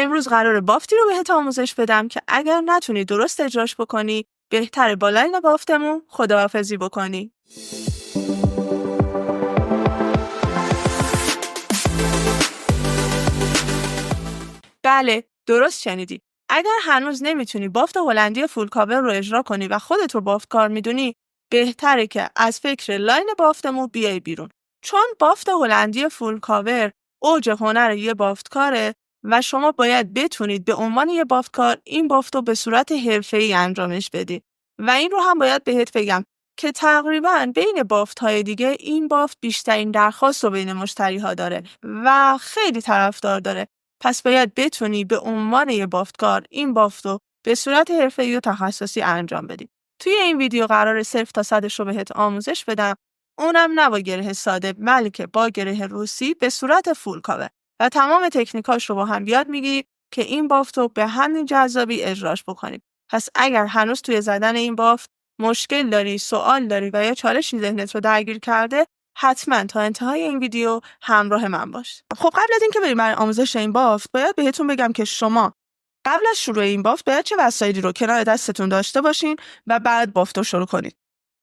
امروز قراره بافتی رو بهت آموزش بدم که اگر نتونی درست اجراش بکنی بهتره با لاین بافتمون خداحافظی بکنی. بله، درست شنیدی. اگر هنوز نمیتونی بافت هلندی فول کاور رو اجرا کنی و خودت رو بافت کار میدونی، بهتره که از فکر لاین بافتمون بیای بیرون. چون بافت هلندی فول کاور اوج هنر یه بافتکاره و شما باید بتونید به عنوان یه بافتکار این بافت رو به صورت حرفه‌ای انجامش بدی. و این رو هم باید بهت بگم که تقریباً بین بافت‌های دیگه این بافت بیشترین درخواست رو بین مشتری‌ها داره و خیلی طرفدار داره. پس باید بتونی به عنوان یه بافتکار این بافت رو به صورت حرفه‌ای و تخصصی انجام بدی. توی این ویدیو قراره 0 تا 100 رو بهت آموزش بدم. اونم نه با گره ساده بلکه با گره روسی به صورت فول کاور و تمام تکنیکاش رو با هم یاد میگیری که این بافت رو به همین جذابی اجراش بکنیم. پس اگر هنوز توی زدن این بافت مشکل داری، سوال داری و یا چالشی ذهنت رو درگیر کرده، حتما تا انتهای این ویدیو همراه من باش. خب قبل از اینکه بریم برای آموزش این بافت باید بهتون بگم که شما قبل از شروع این بافت باید چه وسایلی رو کنار دستتون داشته باشین و بعد بافت رو شروع کنید.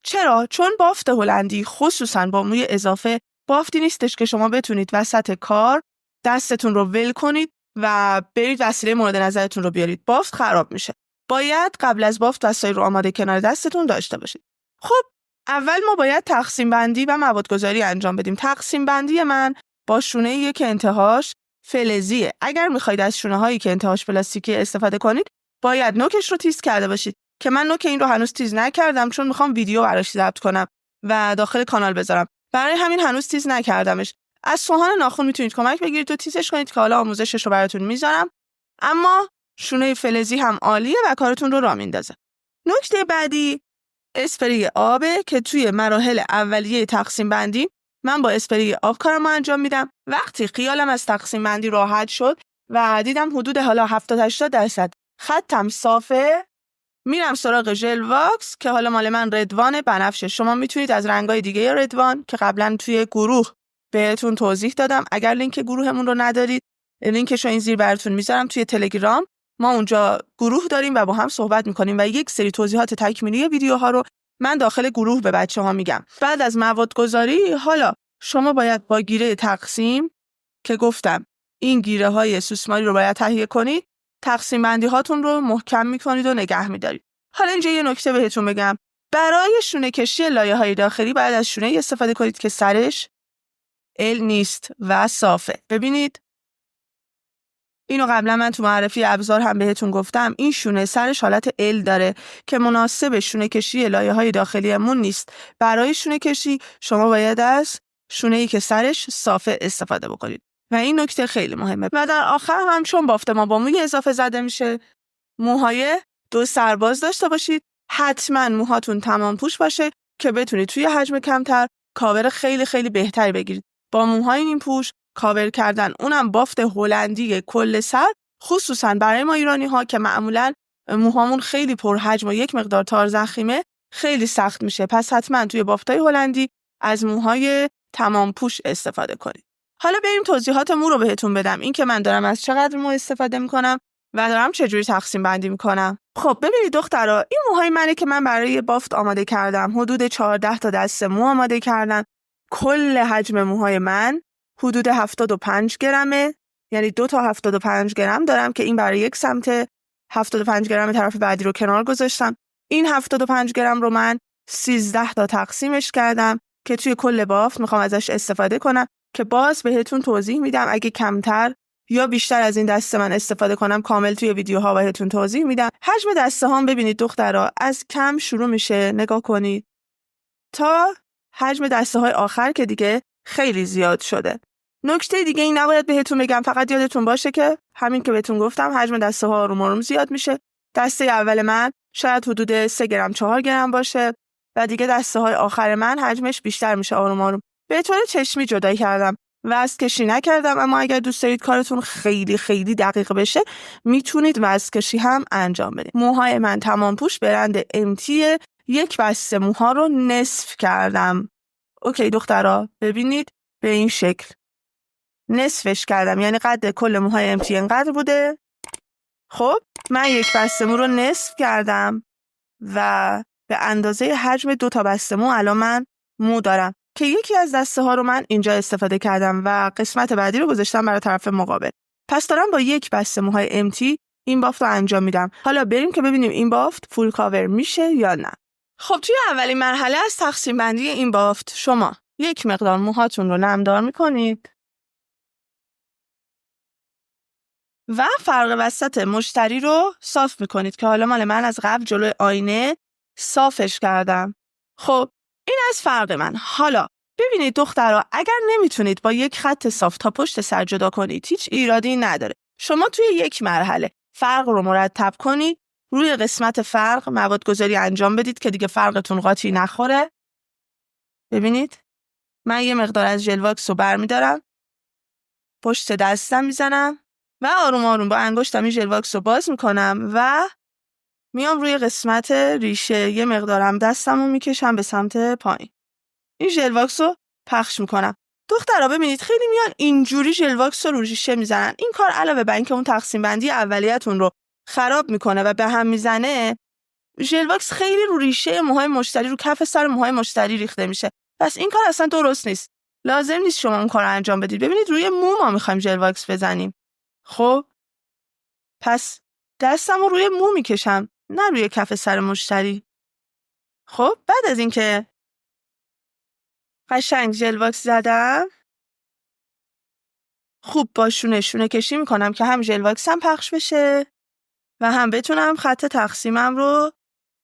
چرا؟ چون بافت هلندی خصوصا با موی اضافه بافتی نیستش که شما بتونید وسط کار دستتون رو ول کنید و برید وسیله مورد نظرتون رو بیارید. بافت خراب میشه. باید قبل از بافت وسایل رو آماده کنار دستتون داشته باشید. خب اول ما باید تقسیم بندی و مواد گذاری انجام بدیم. تقسیم بندی من با شونه‌ای که انتهاش فلزیه. اگر میخواید از شونه‌هایی که انتهاش پلاستیکی استفاده کنید، باید نوکش رو تیز کرده باشید که من نوک این رو هنوز تیز نکردم چون میخوام ویدیو براش ضبط کنم و داخل کانال بذارم. برای همین هنوز تیز نکردمش. از سوهان ناخن میتونید کمک بگیرید و تیزش کنید که حالا آموزشش رو براتون میذارم. اما شونه فلزی هم عالیه و کارتون رو راه میندازه. نکته بعدی اسپری آبه که توی مراحل اولیه تقسیم بندی من با اسپری آب کارمو انجام میدم. وقتی خیالم از تقسیم بندی راحت شد و دیدم حدود حالا 70-80% خطم صافه، میرم سراغ ژل واکس که حالا مال من رضوان بنفشه. شما میتونید از رنگای دیگه رضوان که قبلا توی گروه بهتون توضیح دادم، اگر لینک گروهمون رو ندارید لینکش رو این زیر براتون میذارم توی تلگرام. ما اونجا گروه داریم و با هم صحبت میکنیم و یک سری توضیحات تکمیلی ویدیوها رو من داخل گروه به بچه‌ها میگم. بعد از مواد گذاری حالا شما باید با گیره تقسیم که گفتم این گیره های سوسماری رو باید تهیه کنید، تقسیم بندی هاتون رو محکم میکنید و نگه میدارید. حالا اینجا یه نکته بهتون بگم. برای شونه کشی لایه های داخلی باید از شونه استفاده کنید که سرش ال نیست و صافه. ببینید اینو قبلا من تو معرفی ابزار هم بهتون گفتم. این شونه سرش حالت ال داره که مناسب شونه کشی لایه های داخلیمون نیست. برای شونه کشی شما باید از شونه‌ای که سرش صافه استفاده بکنید و این نکته خیلی مهمه. و در آخر هم چون بافت ما با موی اضافه زده میشه، موهای 2 سرباز داشته باشید. حتما موهاتون تمام پوش باشه که بتونید توی حجم کمتر کاور خیلی خیلی بهتری بگیرید. با موهای نیم پوش کاور کردن، اونم بافت هلندی کل سر، خصوصا برای ما ایرانی ها که معمولا موهامون خیلی پرحجم و یک مقدار تار ضخیمه، خیلی سخت میشه. پس حتما توی بافتای هلندی از موهای تمام پوش استفاده کنید. حالا بریم توضیحات مو رو بهتون بدم. این که من دارم از چقدر مو استفاده میکنم و دارم چجوری تقسیم بندی میکنم. خب ببینید دخترا، این موهای منه که من برای بافت آماده کردم. حدود 14 تا دسته مو آماده کردم. کل حجم موهای من حدود 75 گرمه، یعنی 2 تا 75 گرم دارم که این برای یک سمت، 75 گرم طرف بعدی رو کنار گذاشتم. این 75 گرم رو من 13 تا تقسیمش کردم که توی کل بافت میخوام ازش استفاده کنم که باز بهتون توضیح میدم. اگه کمتر یا بیشتر از این دسته من استفاده کنم کامل توی ویدیوها بهتون توضیح میدم. حجم دسته هام ببینید دخترها از کم شروع میشه، نگاه کنید، تا حجم دسته های آخر که دیگه خیلی زیاد شده. نکته دیگه این نباید بهتون بگم، فقط یادتون باشه که همین که بهتون گفتم حجم دسته ها آروم زیاد میشه. دسته اول من شاید حدود 3 گرم 4 گرم باشه و دیگه دسته های آخر من حجمش بیشتر میشه آروم. به طور چشمی جدا کردم، وزن کشی نکردم، اما اگر دوست دارید کارتون خیلی خیلی دقیق بشه میتونید وزن کشی هم انجام بدید. موهای من تمام پوش برند امتیه. یک بسته موها رو نصف کردم. اوکی دخترها، ببینید به این شکل نصفش کردم، یعنی قد کل موهای امتی اینقدر بوده خب من یک بسته مو رو نصف کردم و به اندازه حجم 2 تا بسته مو الان من مو دارم که یکی از دسته ها رو من اینجا استفاده کردم و قسمت بعدی رو گذاشتم برای طرف مقابل. پس دارم با یک بسته موهای امتی این بافت رو انجام میدم. حالا بریم که ببینیم این بافت فول کاور میشه یا نه. خب توی اولین مرحله از تقسیم بندی این بافت شما یک مقدار موهاتون رو نمدار میکنید و فرق وسط مشتری رو صاف میکنید که حالا مال من از قبل جلوی آینه صافش کردم. خب این از فرق من. حالا ببینید دخترها، اگر نمیتونید با یک خط صاف تا پشت سر جدا کنید هیچ ایرادی نداره. شما توی یک مرحله فرق رو مرتب کنید، روی قسمت فرق مواد گذاری انجام بدید که دیگه فرقتون قاطی نخوره. ببینید من یه مقدار از ژل واکس رو برمیدارم، پشت دستم میزنم و آروم آروم با انگشتم این ژل واکس رو باز میکنم و میام روی قسمت ریشه یه مقدارم دستم رو میکشم به سمت پایین. این ژل واکس رو پخش میکنم. دخترها ببینید خیلی میان اینجوری ژل واکس رو ریشه میزنن. این کار علاوه بر اینکه اون تقسیم بندی اولیه‌تون رو خراب میکنه و به هم میزنه، ژل واکس خیلی رو ریشه موهای مشتری، رو کف سر موهای مشتری ریخته میشه. پس این کار اصلا درست نیست. لازم نیست شما اون کار رو انجام بدید. ببینید روی مو ما میخوایم ژل واکس بزنیم. خب پس دستم رو روی مو میکشم، نه روی کف سر مشتری. خب بعد از اینکه قشنگ ژل واکس زدم، خوب با شونه کشی میکنم که هم ژل واکسم پخش بشه و هم بتونم خط تقسیمم رو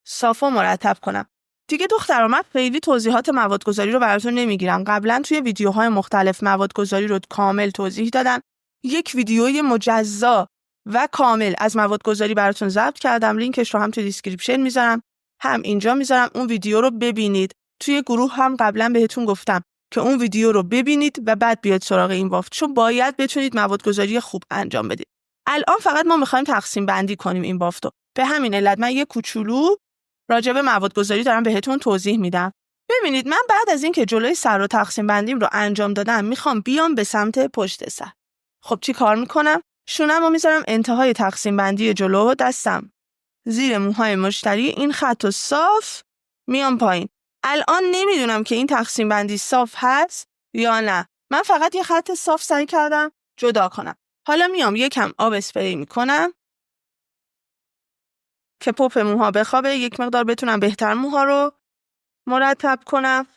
صاف و مرتب کنم. دیگه دخترها من خیلی توضیحات موادگذاری رو براتون نمیگیرم. قبلا توی ویدیوهای مختلف موادگذاری رو کامل توضیح دادم. یک ویدیوی مجزا و کامل از موادگذاری براتون ضبط کردم. لینکش رو هم توی دیسکریپشن میذارم، هم اینجا میذارم. اون ویدیو رو ببینید. توی گروه هم قبلا بهتون گفتم که اون ویدیو رو ببینید و بعد بیاید سراغ این بافت، چون باید بتونید موادگذاری خوب انجام بدید. الان فقط ما میخوایم تقسیم بندی کنیم این بافتو. به همین علت من یه کوچولو راجع به موادگذاری دارم بهتون توضیح میدم. ببینید من بعد از اینکه جلوی سر رو تقسیم بندیم رو انجام دادم، میخوام بیام به سمت پشت سر. خب چی کار میکنم؟ شونم رو میذارم انتهای تقسیم بندی جلو، دستم زیر موهای مشتری، این خط رو صاف میام پایین. الان نمیدونم که این تقسیم بندی صاف هست یا نه. من فقط یه خط صاف سعی کردم جدا کنم. حالا میام یکم آب اسپری میکنم که پف موها بخوابه، یک مقدار بتونم بهتر موها رو مرتب کنم.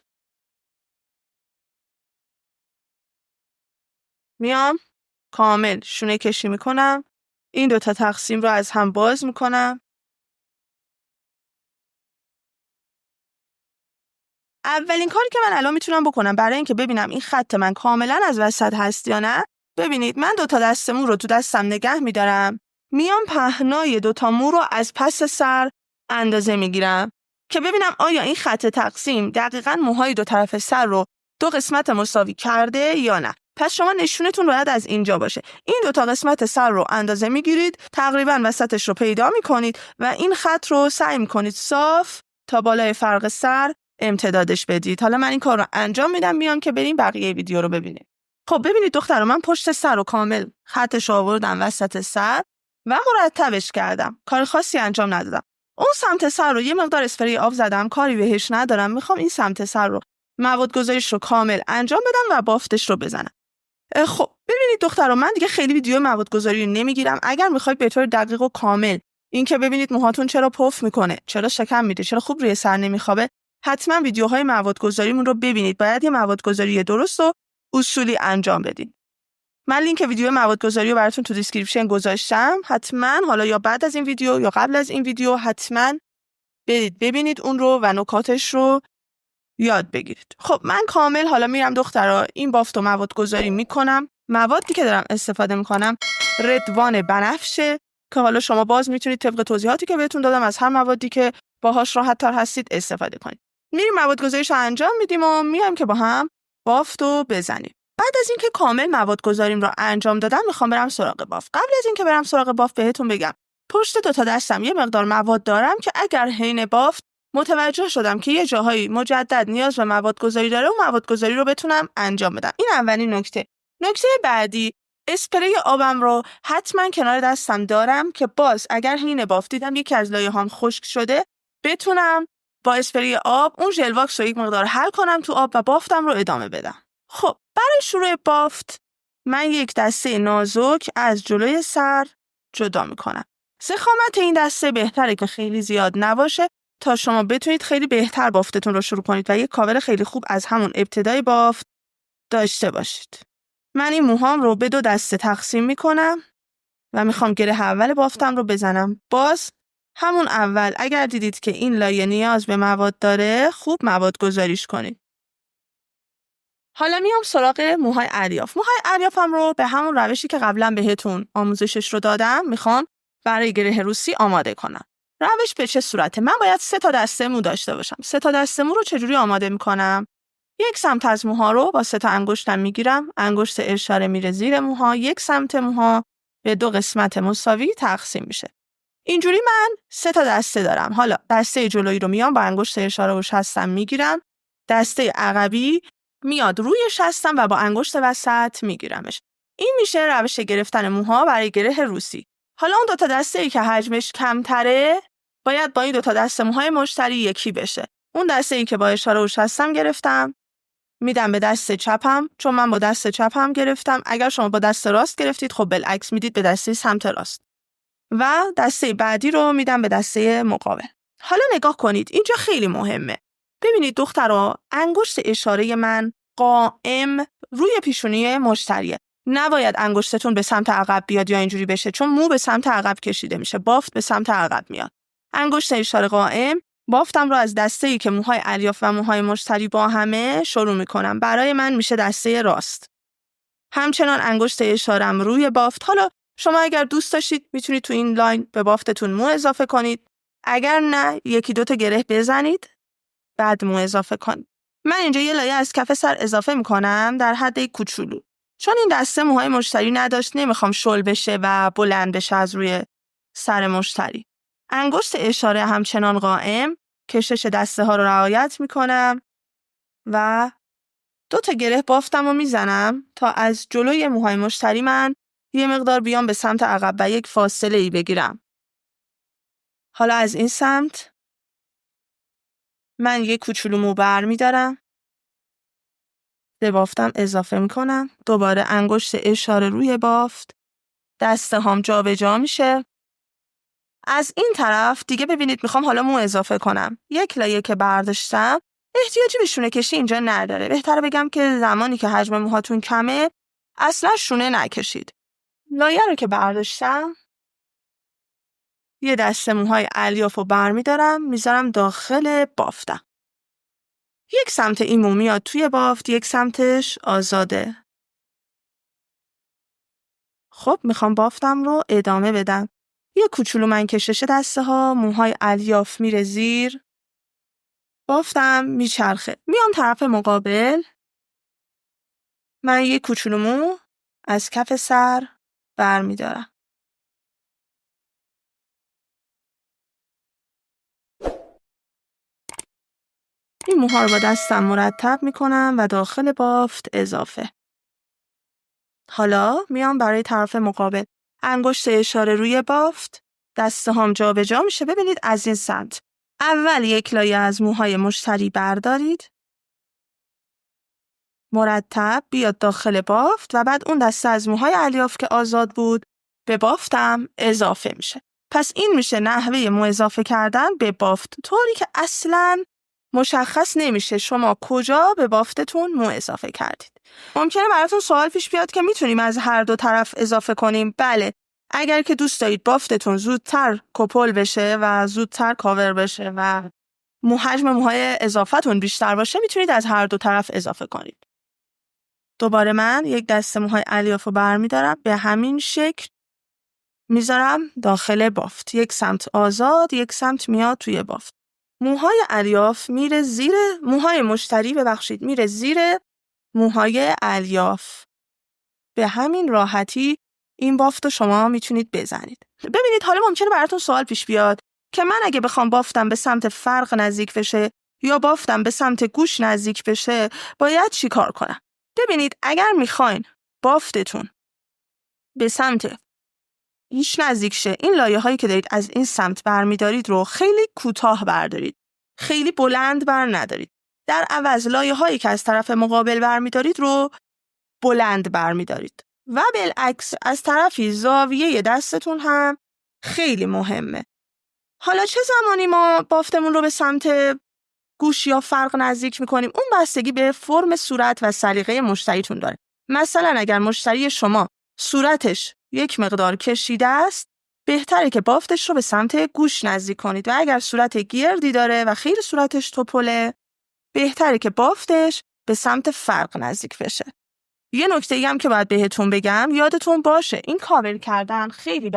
میام کامل شونه کشی میکنم، این 2 تا تقسیم رو از هم باز میکنم. اولین کاری که من الان میتونم بکنم برای اینکه ببینم این خط من کاملا از وسط هست یا نه، ببینید من 2 تا دسته مو رو تو دستم نگه میدارم، میام پهنای 2 تا مو رو از پس سر اندازه میگیرم که ببینم آیا این خط تقسیم دقیقاً موهای 2 طرف سر رو 2 قسمت مساوی کرده یا نه. پس شما نشونتون باید از اینجا باشه. این 2 تا قسمت سر رو اندازه میگیرید، تقریباً وسطش رو پیدا میکنید و این خط رو سعی میکنید صاف تا بالای فرق سر امتدادش بدید. حالا من این کار رو انجام میدم، میام که بریم بقیه ویدیو رو ببینیم. خب ببینید دخترم، من پشت سر رو کامل خطش آوردم وسط سر و مرتبش کردم. کار خاصی انجام ندادم. اون سمت سر رو یه مقدار اسپری آب زدم، کاری بهش ندارم. میخوام این سمت سر رو مواد گذاریش رو کامل انجام بدم و بافتش رو بزنم. خب ببینید دخترم، من دیگه خیلی ویدیو مواد گذاری رو نمیگیرم. اگر میخواید به طور دقیق و کامل این که ببینید موهاتون چرا پف میکنه، چرا شکم میده، چرا خوب روی سر نمیخوابه، حتما ویدیوهای موادگذاریمون رو ببینید. باید یه موادگذاری درست و اصولی انجام بدید. من لینک ویدیو موادگذاری رو براتون تو دیسکریپشن گذاشتم. حتما حالا یا بعد از این ویدیو یا قبل از این ویدیو حتما برید ببینید اون رو و نکاتش رو یاد بگیرید. خب من کامل حالا میرم دخترها این بافت و موادگذاری میکنم. موادی که دارم استفاده میکنم ردوان بنفشه که حالا شما باز میتونید طبق توضیحاتی که بهتون دادم از هر موادی که باهاش راحت تر هستید استفاده کنید. میریم موادگذاریش رو انجام میدیم و میایم که با هم بافتو بزنیم. بعد از اینکه کامل موادگذاریم رو انجام دادم، میخوام برم سراغ بافت. قبل از اینکه برم سراغ بافت بهتون بگم پشت 2 تا دستم یه مقدار مواد دارم که اگر حین بافت متوجه شدم که یه جاهایی مجدد نیاز به موادگذاری داره، اون موادگذاری رو بتونم انجام بدم. این اولین نکته. نکته بعدی، اسپری آبم رو حتما کنار دستم دارم که باز اگر حین بافت دیدم یکی از لایه هام خشک شده بتونم با اسپری آب اون ژل واکس رو یک مقدار حل کنم تو آب و بافتم رو ادامه بدم. خب برای شروع بافت من یک دسته نازک از جلوی سر جدا میکنم. ضخامت این دسته بهتره که خیلی زیاد نباشه تا شما بتونید خیلی بهتر بافتتون رو شروع کنید و یک کاور خیلی خوب از همون ابتدای بافت داشته باشید. من این موهام رو به 2 دسته تقسیم میکنم و میخوام گره اول بافتم رو بزنم. باز همون اول اگر دیدید که این لایه نیاز به مواد داره خوب مواد گذاریش کنید. حالا میام سراغ موهای الیاف. موهای الیافم رو به همون روشی که قبلا بهتون آموزشش رو دادم میخوام برای گره روسی آماده کنم. روش به چه صورته؟ من باید 3 تا دسته مو داشته باشم. 3 تا دسته مو رو چجوری آماده میکنم؟ یک سمت از موها رو با 3 تا انگشتم میگیرم، انگشت اشاره میره زیر موها، یک سمت موها به 2 قسمت مساوی تقسیم میشه. اینجوری من 3 تا دسته دارم. حالا دسته جلویی رو میام با انگشت اشاره و شستم میگیرم، دسته عقبی میاد روی شستم و با انگشت وسط میگیرمش. این میشه روش گرفتن موها برای گره روسی. حالا اون 2 تا دسته‌ای که حجمش کمتره باید با این 2 تا دسته موهای مشتری یکی بشه. اون دسته‌ای که با اشاره و شستم گرفتم میدم به دست چپم، چون من با دست چپم گرفتم. اگر شما با دست راست گرفتید خب بالعکس میدید به دسته سمت راست. و دسته بعدی رو میدم به دسته مقابل. حالا نگاه کنید اینجا خیلی مهمه. ببینید دخترها، انگشت اشاره من قائم روی پیشونی مشتریه. نباید انگشتتون به سمت عقب بیاد یا اینجوری بشه، چون مو به سمت عقب کشیده میشه، بافت به سمت عقب میاد. انگشت اشاره قائم، بافتم رو از دسته‌ای که موهای الیاف و موهای مشتری با همه شروع میکنم. برای من میشه دسته راست. همچنان انگشت اشارم روی بافت. حالا شما اگر دوست داشتید میتونید تو این لاین به بافتتون مو اضافه کنید. اگر نه 1-2 تا گره بزنید بعد مو اضافه کنید. من اینجا یه لایه از کف سر اضافه میکنم در حد کوچولو. چون این دسته موهای مشتری نداشت نمیخوام شل بشه و بلند بشه از روی سر مشتری. انگشت اشاره همچنان قائم، کشش دسته ها رو رعایت میکنم و 2 تا گره بافتم رو میزنم تا از جلوی موهای مشتری من یه مقدار بیام به سمت عقب و یک فاصله ای بگیرم. حالا از این سمت من یک کوچولو مو بر میدارم، به بافتم اضافه میکنم، دوباره انگشت اشاره روی بافت، دسته هام جا به جا میشه. از این طرف دیگه ببینید میخوام حالا مو اضافه کنم. یک لایه که برداشتم احتیاجی به شونه کشی اینجا نداره. بهتره بگم که زمانی که حجم موهاتون کمه اصلا شونه نکشید. لایه رو که برداشتم یه دسته موهای الیاف رو برمیدارم میذارم داخل بافتم. یک سمت این مو میاد توی بافت، یک سمتش آزاده. خب میخوام بافتم رو ادامه بدم. یه کوچولو من کشش دسته ها، موهای الیاف میره زیر، بافتم میچرخه. میام طرف مقابل، من یه کوچولو مو از کف سر برمیدارم. این موها رو با دستم مرتب میکنم و داخل بافت اضافه. حالا میام برای طرف مقابل، انگشت اشاره روی بافت، دسته هام جا به جا میشه. ببینید از این سمت اول یک لایه از موهای مشتری بردارید، مرتب بیاد داخل بافت و بعد اون دسته از موهای الیاف که آزاد بود به بافتم اضافه میشه. پس این میشه نحوه مو اضافه کردن به بافت، طوری که اصلاً مشخص نمیشه شما کجا به بافتتون مو اضافه کردید. ممکنه براتون سوال پیش بیاد که میتونیم از هر 2 طرف اضافه کنیم. بله، اگر که دوست دارید بافتتون زودتر کپل بشه و زودتر کاور بشه و حجم موهای اضافتون بیشتر باشه میتونید از هر 2 طرف اضافه کنید. دوباره من یک دسته موهای الیاف رو برمیدارم، به همین شکل میذارم داخل بافت. یک سمت آزاد، یک سمت میاد توی بافت. موهای الیاف میره زیر موهای مشتری، میره زیر موهای الیاف. به همین راحتی این بافت رو شما میتونید بزنید. ببینید حالا ممکنه براتون سوال پیش بیاد که من اگه بخوام بافتم به سمت فرق نزدیک بشه یا بافتم به سمت گوش نزدیک بشه باید چی کار کنم؟ ببینید اگر میخواین بافتتون به سمت گوش نزدیک شه. این لایه هایی که دارید از این سمت برمیدارید رو خیلی کوتاه بردارید. خیلی بلند بر ندارید. در عوض لایه هایی که از طرف مقابل برمیدارید رو بلند برمیدارید. و بالعکس از طرفی زاویه دستتون هم خیلی مهمه. حالا چه زمانی ما بافتمون رو به سمت گوش یا فرق نزدیک میکنیم؟ اون بستگی به فرم صورت و سلیقه مشتریتون داره. مثلا اگر مشتری شما صورتش یک مقدار کشیده است، بهتره که بافتش رو به سمت گوش نزدیک کنید. و اگر صورت گردی داره و خیلی صورتش توپله، بهتره که بافتش به سمت فرق نزدیک بشه. یه نکته هم که باید بهتون بگم، یادتون باشه این کاور کردن خیلی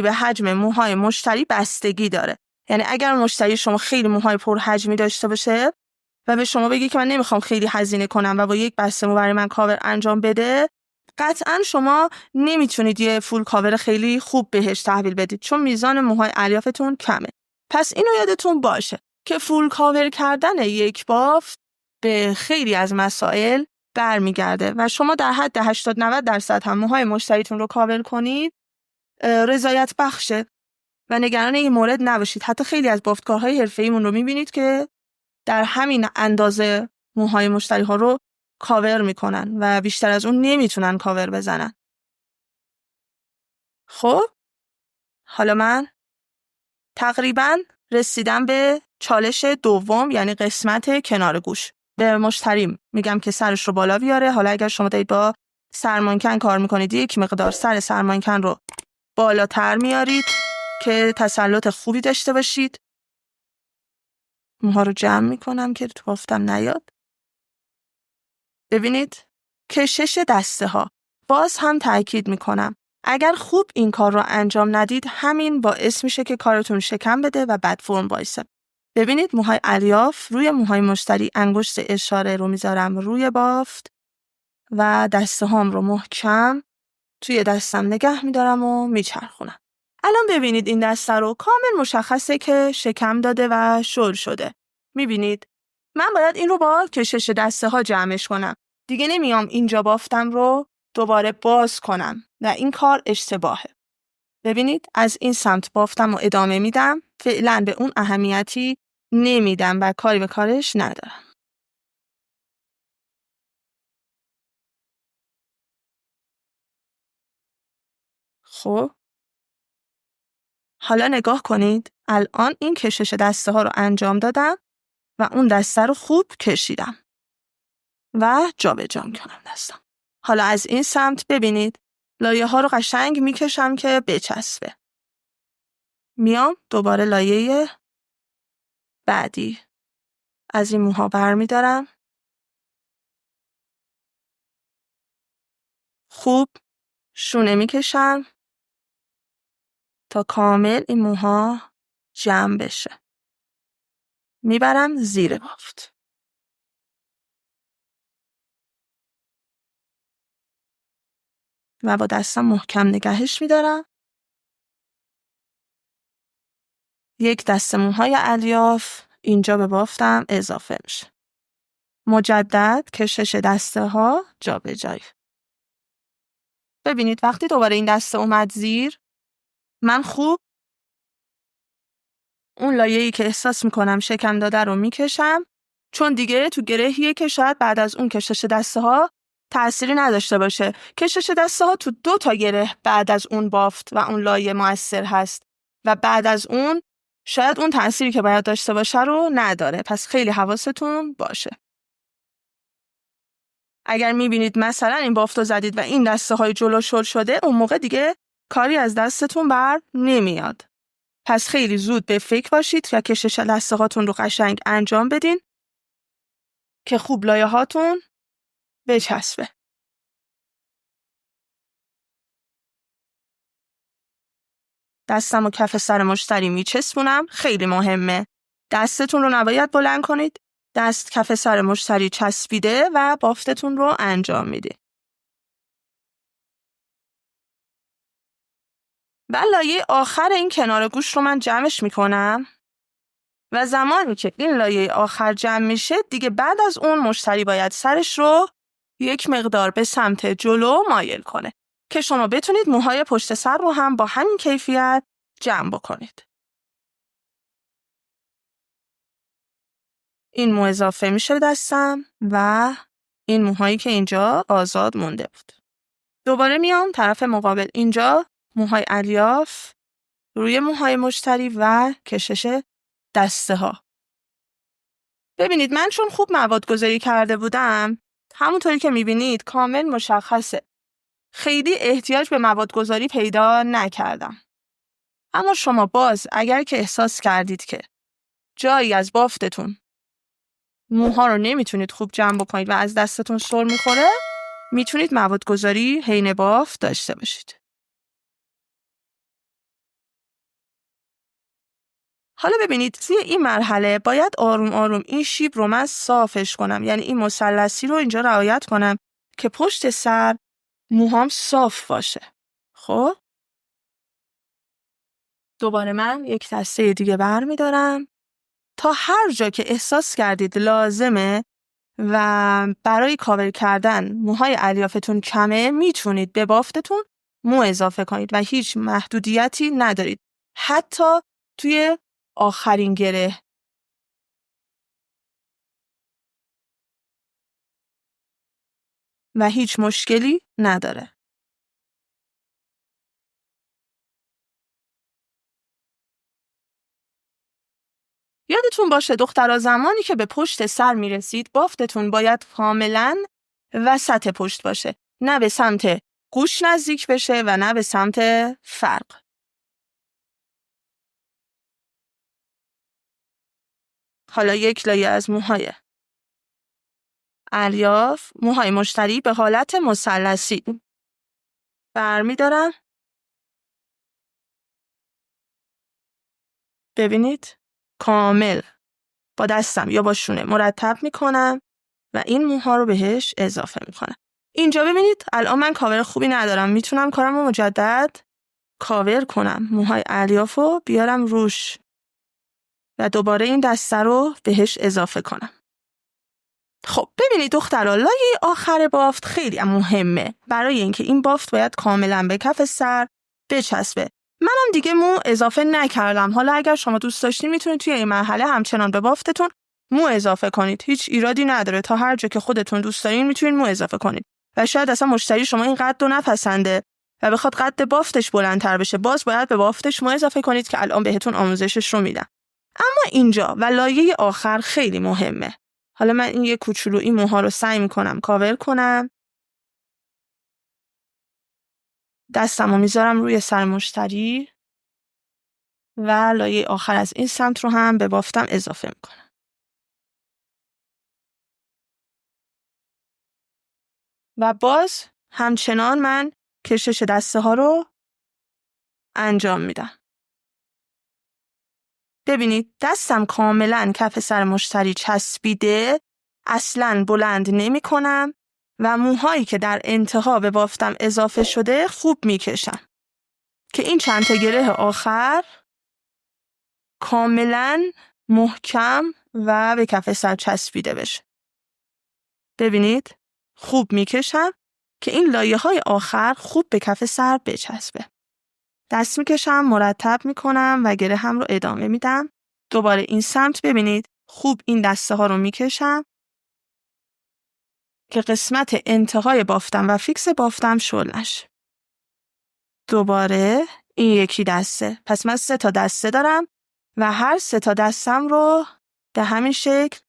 به حجم موهای مشتری بستگی داره. یعنی اگر مشتری شما خیلی موهای پرحجمی داشته باشه و به شما بگه که من نمیخوام خیلی هزینه کنم و با یک بسته مو برای من کاور انجام بده، قطعاً شما نمیتونید یه فول کاور خیلی خوب بهش تحویل بدید، چون میزان موهای الیافتون کمه. پس اینو یادتون باشه که فول کاور کردن یک بافت به خیلی از مسائل برمیگرده و شما در حد 80-90% هم موهای مشتریتون رو کاور کنید رضایت بخشه و نگران این مورد نباشید. حتی خیلی از بافتکارهای حرفه‌ایمون رو میبینید که در همین اندازه موهای مشتری ها رو کاور میکنن و بیشتر از اون نمیتونن کاور بزنن. خب حالا من تقریبا رسیدم به چالش دوم، یعنی قسمت کنار گوش. به مشتریم میگم که سرش رو بالا بیاره. حالا اگر شما دارید با سرمانکن کار میکنید، یک مقدار سر سرمانکن رو بالاتر میارید که تسلط خوبی داشته باشید. موها رو جمع میکنم که تو بافتم نیاد. ببینید کشش دسته ها. باز هم تأکید میکنم اگر خوب این کار رو انجام ندید، همین باعث میشه که کارتون شکم بده و بد فرم وایسه. ببینید موهای الیاف روی موهای مشتری، انگشت اشاره رو میذارم روی بافت و دسته هام رو محکم توی دستم نگه میدارم و میچرخونم. الان ببینید این دسته رو کامل مشخصه که شکم داده و شل شده. میبینید من باید این رو با کشش دسته ها جمعش کنم. دیگه نمیام اینجا بافتم رو دوباره باز کنم و این کار اشتباهه. ببینید از این سمت بافتم رو ادامه میدم. فعلا به اون اهمیتی نمیدم و کاری به کارش ندارم. خب حالا نگاه کنید. الان این کشش دسته ها رو انجام دادم و اون دسته رو خوب کشیدم و جابجا می‌کنم دستم. حالا از این سمت ببینید لایه ها رو قشنگ میکشم که بچسبه. میام دوباره لایه بعدی از این موها برمیدارم. خوب شونه میکشم تا کامل این موها جمع بشه. میبرم زیر بافت. و با دستم محکم نگهش میدارم. یک دسته موهای الیاف اینجا به بافتم اضافه میشه. مجدد کشش دسته ها جابجایی. ببینید وقتی دوباره این دسته اومد زیر، من خوب اون لایه‌ای که احساس میکنم شکم داده رو میکشم، چون دیگه تو گرهیه که شاید بعد از اون کشش دسته ها تأثیری نداشته باشه. کشش دسته ها تو 2 تا گره بعد از اون بافت و اون لایه مؤثر هست و بعد از اون شاید اون تأثیری که باید داشته باشه رو نداره. پس خیلی حواستون باشه. اگر میبینید مثلا این بافت رو زدید و این دسته های جلو شل شده، اون موقع دیگه کاری از دستتون بر نمیاد. پس خیلی زود به فکر باشید و کشش دسته هاتون رو قشنگ انجام بدین که خوب لایه هاتون بچسبه. دستم و کف سر مشتری میچسبونم. خیلی مهمه. دستتون رو نباید بلند کنید. دست کف سر مشتری چسبیده و بافتتون رو انجام میدید. و لایه آخر این کنار گوش رو من جمعش میکنم و زمانی که این لایه آخر جمع میشه دیگه بعد از اون مشتری باید سرش رو یک مقدار به سمت جلو مایل کنه. که شما بتونید موهای پشت سر رو هم با همین کیفیت جمع بکنید. این مو اضافه میشه دستم و این موهایی که اینجا آزاد مونده بود. دوباره میام طرف مقابل، اینجا موهای الیاف روی موهای مشتری و کشش دسته ها. ببینید من چون خوب مواد گذاری کرده بودم، همونطوری که میبینید کامل مشخصه. خیلی احتیاج به مواد گذاری پیدا نکردم. اما شما باز اگر که احساس کردید که جایی از بافتتون موها رو نمیتونید خوب جمع بکنید و از دستتون سر میخوره، میتونید مواد گذاری حین بافت داشته باشید. حالا ببینید توی این مرحله باید آروم آروم این شیب رو من صافش کنم، یعنی این مثلثی رو اینجا رعایت کنم که پشت سر موهام صاف باشه. خب دوباره من یک دسته دیگه برمیدارم تا هر جا که احساس کردید لازمه و برای کاور کردن موهای الیافتون کمه، میتونید به بافتتون مو اضافه کنید و هیچ محدودیتی ندارید، حتی توی آخرین گره. و هیچ مشکلی نداره. یادتون باشه دخترها زمانی که به پشت سر میرسید بافتتون باید کاملاً وسط پشت باشه، نه به سمت گوش نزدیک بشه و نه به سمت فرق. حالا یک لایه از موهای الیاف، موهای مشتری به حالت مثلثی برمیدارم. ببینید کامل با دستم یا با شونه مرتب میکنم و این موها رو بهش اضافه میکنم. اینجا ببینید الان من کاور خوبی ندارم، میتونم کارم رو مجدد کاور کنم، موهای الیاف رو بیارم روش و دوباره این دسته رو بهش اضافه کنم. خب ببینید دخترها، لایه آخر بافت خیلی مهمه برای اینکه این بافت باید کاملا به کف سر بچسبه. منم دیگه مو اضافه نکردم. حالا اگر شما دوست داشتین میتونید توی این مرحله همچنان به بافتتون مو اضافه کنید، هیچ ایرادی نداره. تا هر جا که خودتون دوست دارین میتونید مو اضافه کنید و شاید اصلا مشتری شما این قد رو نپسنده و بخواد قد بافتش بلندتر بشه، باز باید به بافتش مو اضافه کنید که الان بهتون آموزشش رو میدم. اما اینجا و لایه آخر خیلی مهمه. حالا من این یه کوچولو این موها رو سعی میکنم کاور کنم. دستمو میذارم روی سر مشتری و لایه آخر از این سمت رو هم به بافتم اضافه میکنم. و باز همچنان من کشش دسته ها رو انجام میدم. ببینید دستم کاملا کف سر مشتری چسبیده، اصلاً بلند نمی کنم و موهایی که در انتها به بافتم اضافه شده خوب میکشم که این چند تا گره آخر کاملا محکم و به کف سر چسبیده بشه. ببینید خوب میکشم که این لایه های آخر خوب به کف سر بچسبه. دست میکشم، مرتب میکنم و گره هم رو ادامه میدم. دوباره این سمت ببینید خوب این دسته ها رو میکشم که قسمت انتهای بافتم و فیکس بافتم شل نشه. دوباره این یکی دسته. پس من 3 تا دسته دارم و هر 3 تا دستم رو به همین شکل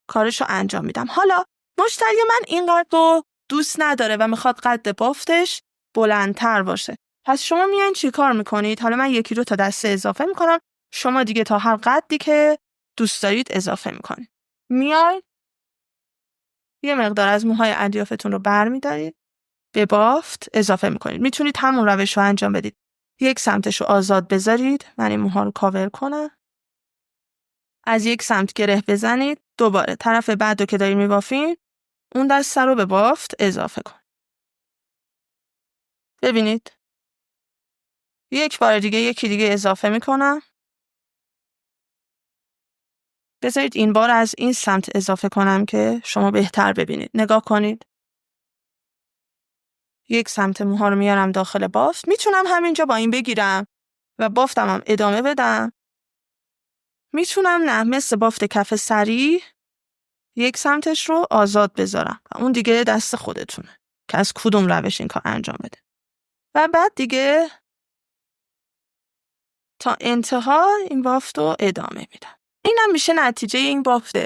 کارشو انجام میدم. حالا مشتری من این قد رو دوست نداره و میخواد قد بافتش بلندتر باشه. پس شما میان چی کار میکنید؟ حالا من 1-2 تا دسته اضافه میکنم. شما دیگه تا هر قدی که دوست دارید اضافه میکنید. میاید یه مقدار از موهای الیافتون رو برمیدارید، به بافت اضافه میکنید. میتونید همون روش رو انجام بدید. یک سمتش رو آزاد بذارید، من این موها رو کاور کنم. از یک سمت گره بزنید، دوباره طرف بعد رو که دارید میبافید اون دسته رو به بافت اضافه کنید. ببینید یک بار دیگه یکی دیگه اضافه میکنم. بذارید این بار از این سمت اضافه کنم که شما بهتر ببینید. نگاه کنید. یک سمت موها رو میارم داخل بافت. میتونم همینجا با این بگیرم و بافتم هم ادامه بدم. میتونم نه، مثل بافت کف سری یک سمتش رو آزاد بذارم و اون دیگه دست خودتونه که از کدوم روش این کار انجام بده. و بعد دیگه تا انتها این بافت رو ادامه میدم. اینم میشه نتیجه این بافت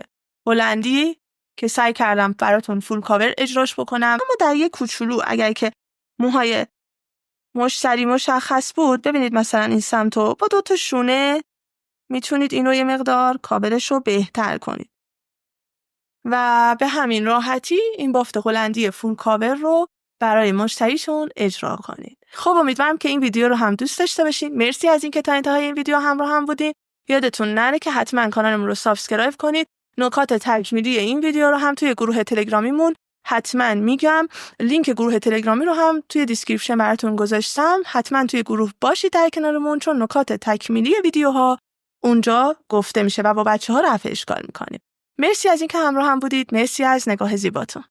هلندی که سعی کردم براتون فول کاور اجراش بکنم. اما در یک کوچولو اگر که موهای مشتری مشخص بود، ببینید مثلا این سمتو با 2 تا شونه میتونید اینو یه مقدار کاورش رو بهتر کنید و به همین راحتی این بافت هلندی فول کاور رو برای مشتریشون اجرا کنید. خب امیدوارم که این ویدیو رو هم دوست داشته باشین. مرسی از اینکه تا انتهای این ویدیو همراه هم بودین. یادتون نره که حتما کانالمون رو سابسکرایب کنید. نکات تکمیلی این ویدیو رو هم توی گروه تلگرامیمون حتما میگم. لینک گروه تلگرامی رو هم توی دیسکریپشن براتون گذاشتم. حتما توی گروه باشید در کنارمون، چون نکات تکمیلی ویدیوها اونجا گفته میشه و با بچه‌ها رفع اشکال میکنیم. مرسی از اینکه همراه هم بودید. مرسی از نگاه زیباتون.